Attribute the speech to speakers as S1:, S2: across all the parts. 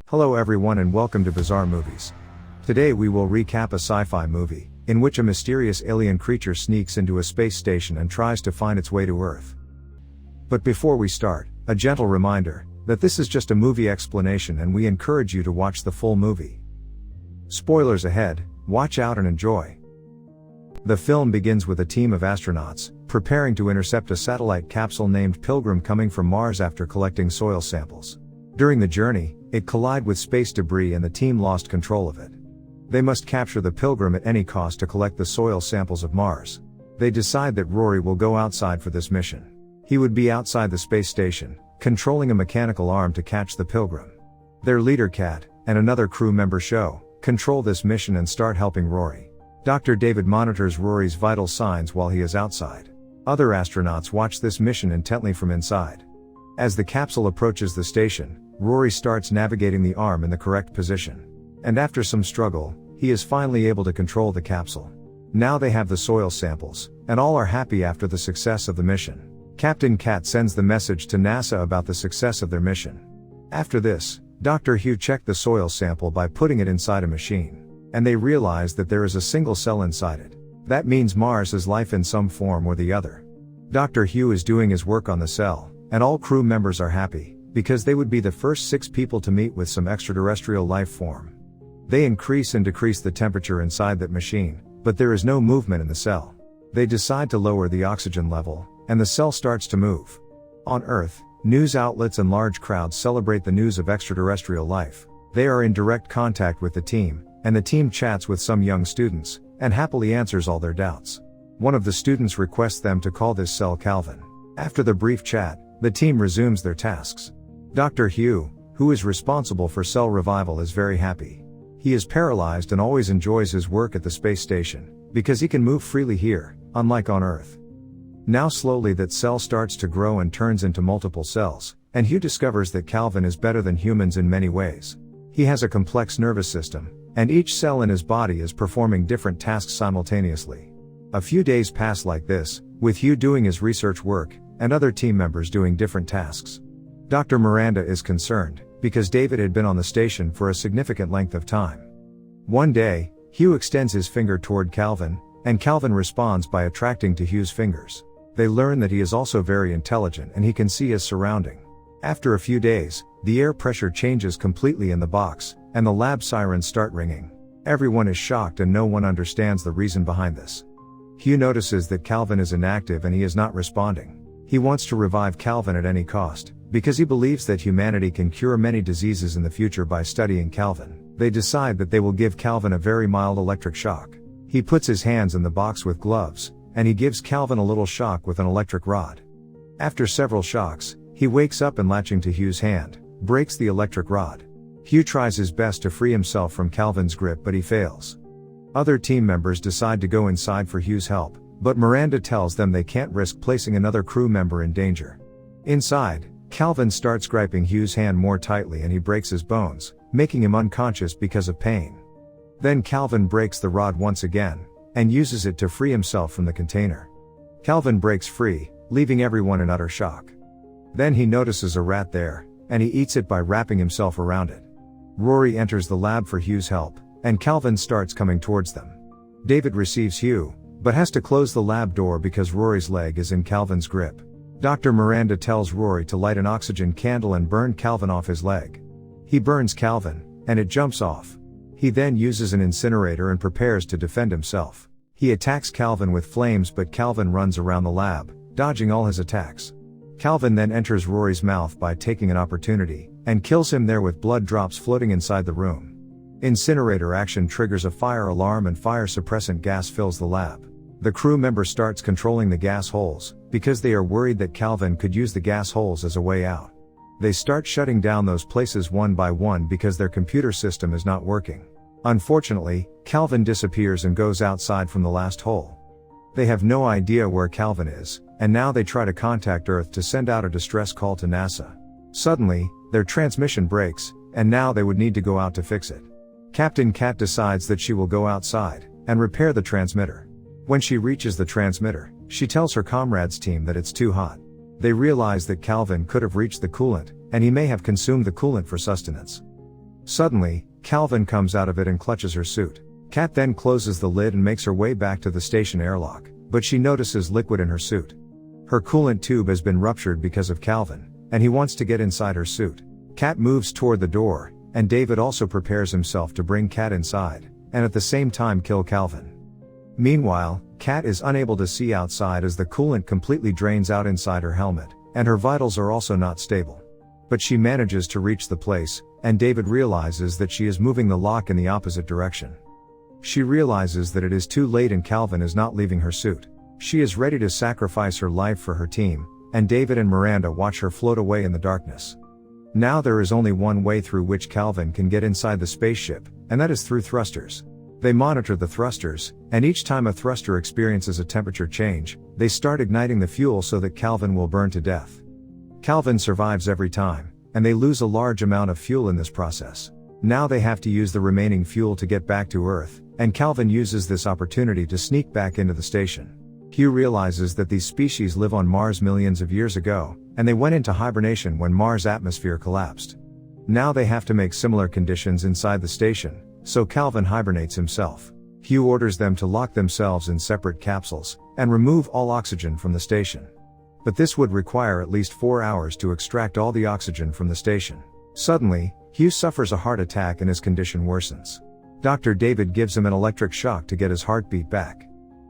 S1: Hello everyone and welcome to Bizarre Movies. Today we will recap a sci-fi movie, in which a mysterious alien creature sneaks into a space station and tries to find its way to Earth. But before we start, a gentle reminder, that this is just a movie explanation and we encourage you to watch the full movie. Spoilers ahead, watch out and enjoy. The film begins with a team of astronauts, preparing to intercept a satellite capsule named Pilgrim coming from Mars after collecting soil samples. During the journey, it collided with space debris and the team lost control of it. They must capture the Pilgrim at any cost to collect the soil samples of Mars. They decide that Rory will go outside for this mission. He would be outside the space station, controlling a mechanical arm to catch the Pilgrim. Their leader Kat, and another crew member Sho, control this mission and start helping Rory. Dr. David monitors Rory's vital signs while he is outside. Other astronauts watch this mission intently from inside. As the capsule approaches the station, Rory starts navigating the arm in the correct position. And after some struggle, he is finally able to control the capsule. Now they have the soil samples, and all are happy after the success of the mission. Captain Kat sends the message to NASA about the success of their mission. After this, Dr. Hugh checked the soil sample by putting it inside a machine. And they realize that there is a single cell inside it. That means Mars has life in some form or the other. Dr. Hugh is doing his work on the cell, and all crew members are happy, because they would be the first 6 people to meet with some extraterrestrial life form. They increase and decrease the temperature inside that machine, but there is no movement in the cell. They decide to lower the oxygen level, and the cell starts to move. On Earth, news outlets and large crowds celebrate the news of extraterrestrial life. They are in direct contact with the team, and the team chats with some young students, and happily answers all their doubts. One of the students requests them to call this cell Calvin. After the brief chat, the team resumes their tasks. Dr. Hugh, who is responsible for cell revival, is very happy. He is paralyzed and always enjoys his work at the space station, because he can move freely here, unlike on Earth. Now slowly that cell starts to grow and turns into multiple cells, and Hugh discovers that Calvin is better than humans in many ways. He has a complex nervous system, and each cell in his body is performing different tasks simultaneously. A few days pass like this, with Hugh doing his research work, and other team members doing different tasks. Dr. Miranda is concerned, because David had been on the station for a significant length of time. One day, Hugh extends his finger toward Calvin, and Calvin responds by attracting to Hugh's fingers. They learn that he is also very intelligent and he can see his surrounding. After a few days, the air pressure changes completely in the box, and the lab sirens start ringing. Everyone is shocked and no one understands the reason behind this. Hugh notices that Calvin is inactive and he is not responding. He wants to revive Calvin at any cost, because he believes that humanity can cure many diseases in the future by studying Calvin. They decide that they will give Calvin a very mild electric shock. He puts his hands in the box with gloves, and he gives Calvin a little shock with an electric rod. After several shocks, he wakes up and latching to Hugh's hand, breaks the electric rod. Hugh tries his best to free himself from Calvin's grip but he fails. Other team members decide to go inside for Hugh's help, but Miranda tells them they can't risk placing another crew member in danger. Inside, Calvin starts gripping Hugh's hand more tightly and he breaks his bones, making him unconscious because of pain. Then Calvin breaks the rod once again, and uses it to free himself from the container. Calvin breaks free, leaving everyone in utter shock. Then he notices a rat there, and he eats it by wrapping himself around it. Rory enters the lab for Hugh's help, and Calvin starts coming towards them. David receives Hugh, but has to close the lab door because Rory's leg is in Calvin's grip. Dr. Miranda tells Rory to light an oxygen candle and burn Calvin off his leg. He burns Calvin, and it jumps off. He then uses an incinerator and prepares to defend himself. He attacks Calvin with flames but Calvin runs around the lab, dodging all his attacks. Calvin then enters Rory's mouth by taking an opportunity, and kills him there with blood drops floating inside the room. Incinerator action triggers a fire alarm and fire suppressant gas fills the lab. The crew member starts controlling the gas holes, because they are worried that Calvin could use the gas holes as a way out. They start shutting down those places one by one because their computer system is not working. Unfortunately, Calvin disappears and goes outside from the last hole. They have no idea where Calvin is, and now they try to contact Earth to send out a distress call to NASA. Suddenly, their transmission breaks, and now they would need to go out to fix it. Captain Kat decides that she will go outside, and repair the transmitter. When she reaches the transmitter, she tells her comrades' team that it's too hot. They realize that Calvin could have reached the coolant, and he may have consumed the coolant for sustenance. Suddenly, Calvin comes out of it and clutches her suit. Kat then closes the lid and makes her way back to the station airlock, but she notices liquid in her suit. Her coolant tube has been ruptured because of Calvin, and he wants to get inside her suit. Kat moves toward the door, and David also prepares himself to bring Kat inside, and at the same time kill Calvin. Meanwhile, Kat is unable to see outside as the coolant completely drains out inside her helmet, and her vitals are also not stable. But she manages to reach the place, and David realizes that she is moving the lock in the opposite direction. She realizes that it is too late and Calvin is not leaving her suit. She is ready to sacrifice her life for her team, and David and Miranda watch her float away in the darkness. Now there is only one way through which Calvin can get inside the spaceship, and that is through thrusters. They monitor the thrusters, and each time a thruster experiences a temperature change, they start igniting the fuel so that Calvin will burn to death. Calvin survives every time, and they lose a large amount of fuel in this process. Now they have to use the remaining fuel to get back to Earth, and Calvin uses this opportunity to sneak back into the station. Hugh realizes that these species live on Mars millions of years ago, and they went into hibernation when Mars' atmosphere collapsed. Now they have to make similar conditions inside the station, so Calvin hibernates himself. Hugh orders them to lock themselves in separate capsules, and remove all oxygen from the station. But this would require at least 4 hours to extract all the oxygen from the station. Suddenly, Hugh suffers a heart attack and his condition worsens. Dr. David gives him an electric shock to get his heartbeat back.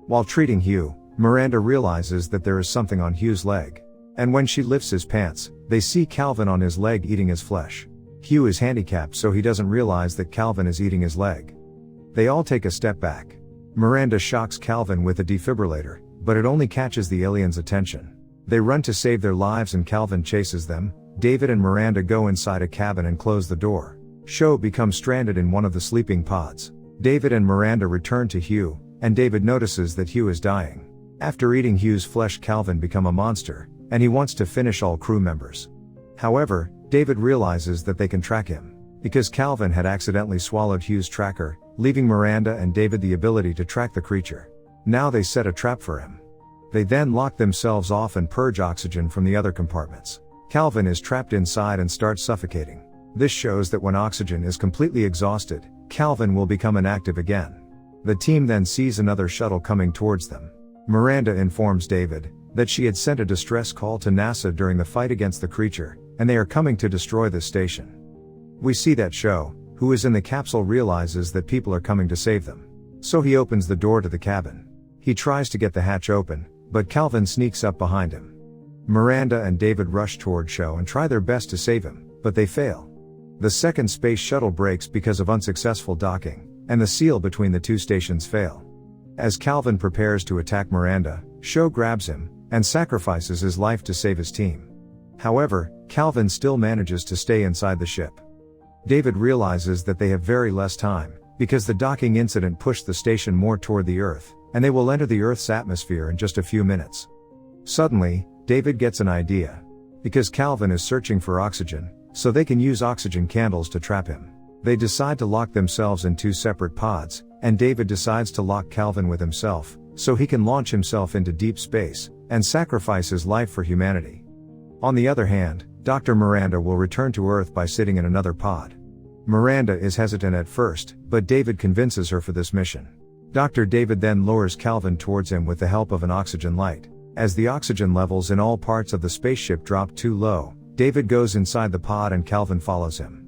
S1: While treating Hugh, Miranda realizes that there is something on Hugh's leg. And when she lifts his pants, they see Calvin on his leg eating his flesh. Hugh is handicapped so he doesn't realize that Calvin is eating his leg. They all take a step back. Miranda shocks Calvin with a defibrillator, but it only catches the alien's attention. They run to save their lives and Calvin chases them. David and Miranda go inside a cabin and close the door. Sho becomes stranded in one of the sleeping pods. David and Miranda return to Hugh, and David notices that Hugh is dying. After eating Hugh's flesh, Calvin becomes a monster, and he wants to finish all crew members. However, David realizes that they can track him, because Calvin had accidentally swallowed Hugh's tracker, leaving Miranda and David the ability to track the creature. Now they set a trap for him. They then lock themselves off and purge oxygen from the other compartments. Calvin is trapped inside and starts suffocating. This shows that when oxygen is completely exhausted, Calvin will become inactive again. The team then sees another shuttle coming towards them. Miranda informs David that she had sent a distress call to NASA during the fight against the creature, and they are coming to destroy this station. We see that Sho, who is in the capsule, realizes that people are coming to save them. So he opens the door to the cabin. He tries to get the hatch open, but Calvin sneaks up behind him. Miranda and David rush toward Sho and try their best to save him, but they fail. The second space shuttle breaks because of unsuccessful docking, and the seal between the two stations fail. As Calvin prepares to attack Miranda, Sho grabs him, and sacrifices his life to save his team. However, Calvin still manages to stay inside the ship. David realizes that they have very less time, because the docking incident pushed the station more toward the Earth, and they will enter the Earth's atmosphere in just a few minutes. Suddenly, David gets an idea. Because Calvin is searching for oxygen, so they can use oxygen candles to trap him. They decide to lock themselves in 2 separate pods, and David decides to lock Calvin with himself, so he can launch himself into deep space, and sacrifice his life for humanity. On the other hand, Dr. Miranda will return to Earth by sitting in another pod. Miranda is hesitant at first, but David convinces her for this mission. Dr. David then lowers Calvin towards him with the help of an oxygen light. As the oxygen levels in all parts of the spaceship drop too low, David goes inside the pod and Calvin follows him.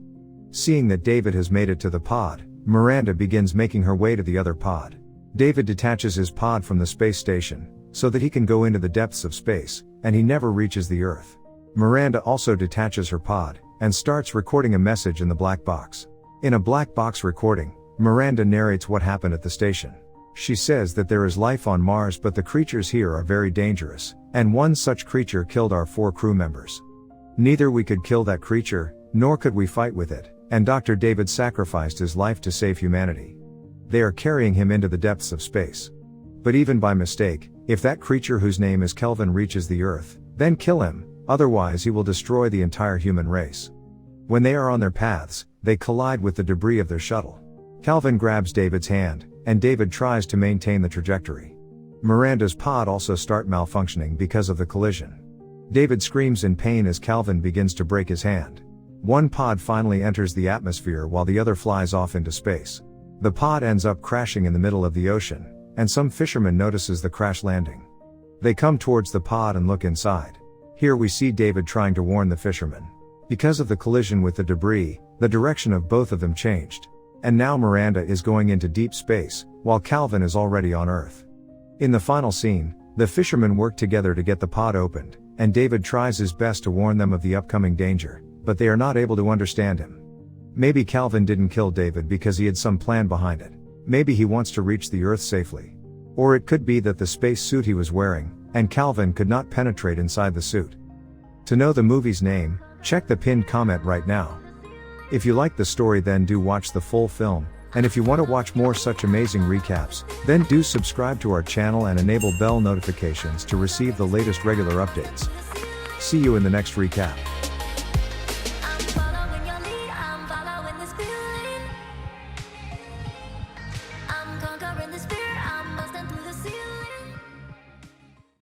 S1: Seeing that David has made it to the pod, Miranda begins making her way to the other pod. David detaches his pod from the space station, so that he can go into the depths of space, and he never reaches the Earth. Miranda also detaches her pod, and starts recording a message in the black box. In a black box recording, Miranda narrates what happened at the station. She says that there is life on Mars, but the creatures here are very dangerous, and one such creature killed our 4 crew members. Neither we could kill that creature, nor could we fight with it, and Dr. David sacrificed his life to save humanity. They are carrying him into the depths of space. But even by mistake, if that creature whose name is Kelvin reaches the Earth, then kill him, otherwise he will destroy the entire human race. When they are on their paths, they collide with the debris of their shuttle. Calvin grabs David's hand, and David tries to maintain the trajectory. Miranda's pod also starts malfunctioning because of the collision. David screams in pain as Calvin begins to break his hand. One pod finally enters the atmosphere while the other flies off into space. The pod ends up crashing in the middle of the ocean, and some fishermen notices the crash landing. They come towards the pod and look inside. Here we see David trying to warn the fishermen. Because of the collision with the debris, the direction of both of them changed. And now Miranda is going into deep space, while Calvin is already on Earth. In the final scene, the fishermen work together to get the pod opened, and David tries his best to warn them of the upcoming danger, but they are not able to understand him. Maybe Calvin didn't kill David because he had some plan behind it. Maybe he wants to reach the Earth safely. Or it could be that the space suit he was wearing, and Calvin could not penetrate inside the suit. To know the movie's name, check the pinned comment right now. If you like the story, then do watch the full film, and if you want to watch more such amazing recaps, then do subscribe to our channel and enable bell notifications to receive the latest regular updates. See you in the next recap.